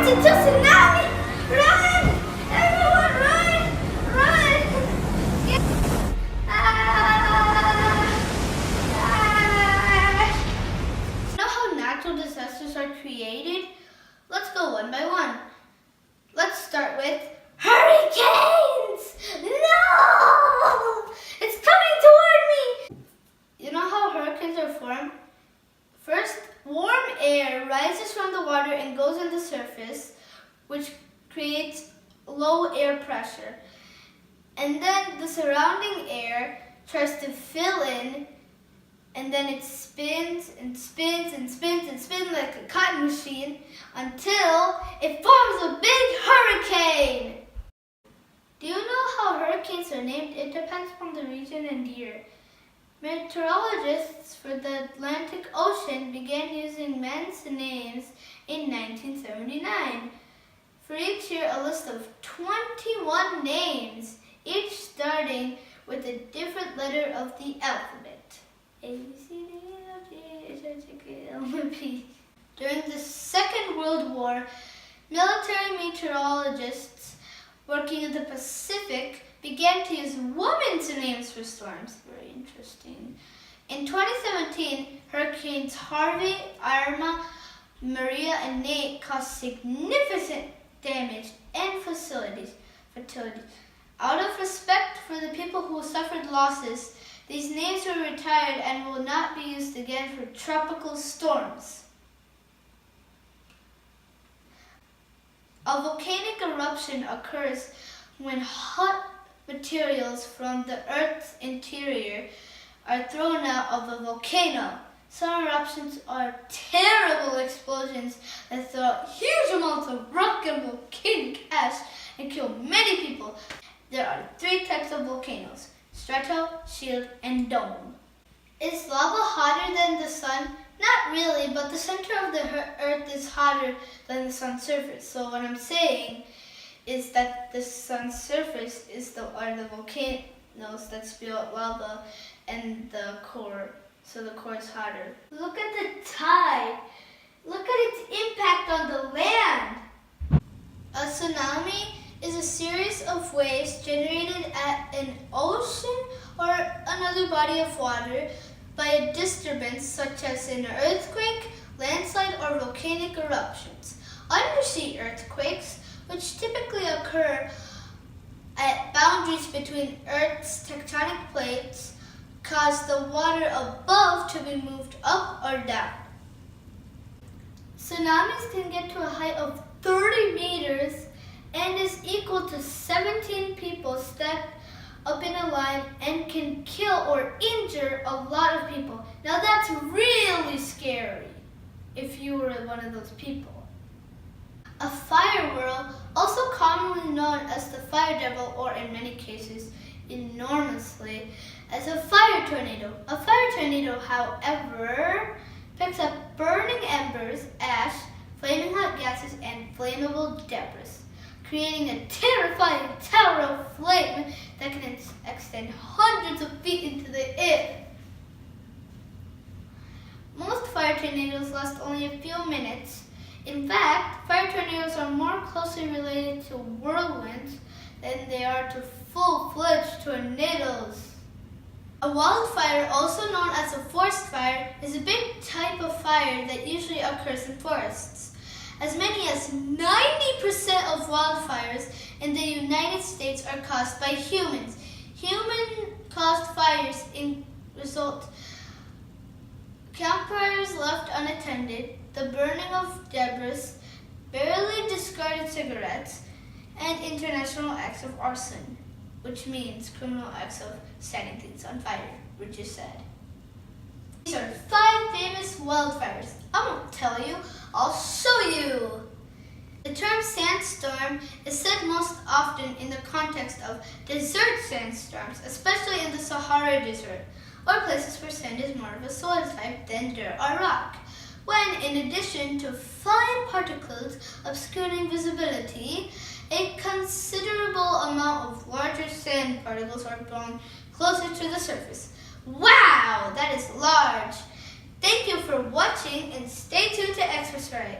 It's a tsunami! Run! Everyone run! Run! You know how natural disasters are created? Let's go one by one. Let's start with hurricanes! No! It's coming toward me! You know how hurricanes are formed? First, warm air rises from the water and goes on the surface, which creates low air pressure. And then the surrounding air tries to fill in, and then it spins and spins and spins and spins like a cotton machine until it forms a big hurricane. Do you know how hurricanes are named? It depends on the region and year. Meteorologists for the Atlantic Ocean began using men's names in 1979. For each year, a list of 21 names, each starting with a different letter of the alphabet. A, B, C, D, E, F, G, H, I, J, K, L, M, P. During the Second World War, military meteorologists working in the Pacific began to use women's names for storms. Very interesting. In 2017, hurricanes Harvey, Irma, Maria, and Nate caused significant damage and fertility. Out of respect for the people who suffered losses, these names were retired and will not be used again for tropical storms. A volcanic eruption occurs when hot materials from the Earth's interior are thrown out of a volcano. Some eruptions are terrible explosions that throw out huge amounts of rock and volcanic ash and kill many people. There are 3 types of volcanoes: strato, shield, and dome. Is lava hotter than the sun? Not really, but the center of the Earth is hotter than the sun's surface. So what I'm saying is that the sun's surface are the volcanoes that spew out lava, and the core, so the core is hotter. Look at the tide. Look at its impact on the land. A tsunami is a series of waves generated at an ocean or another body of water by a disturbance such as an earthquake, landslide, or volcanic eruptions. Undersea earthquakes, which typically occur at boundaries between Earth's tectonic plates, cause the water above to be moved up or down. Tsunamis can get to a height of 30 meters and is equal to 17 people stacked up in a line and can kill or injure a lot of people. Now that's really scary if you were one of those people. A fire whirl, also commonly known as the fire devil, or in many cases enormously as a fire tornado. A fire tornado, however, picks up burning embers, ash, flaming hot gases, and flammable debris, creating a terrifying tower of flame that can extend hundreds of feet into the air. Most fire tornadoes last only a few minutes. In fact, fire tornadoes are more closely related to whirlwinds than they are to full-fledged tornadoes. A wildfire, also known as a forest fire, is a big type of fire that usually occurs in forests. As many as 90% of wildfires in the United States are caused by humans. Human-caused fires result campfires left unattended, the burning of debris, barely discarded cigarettes, and international acts of arson, which means criminal acts of setting things on fire, which is said. These are 5 famous wildfires. I won't tell you, I'll show you. The term sandstorm is said most often in the context of desert sandstorms, especially in the Sahara Desert, or places where sand is more of a soil type than dirt or rock. When, in addition to fine particles obscuring visibility, a considerable amount of larger sand particles are blown closer to the surface. Wow, that is large! Thank you for watching and stay tuned to ExpressRight.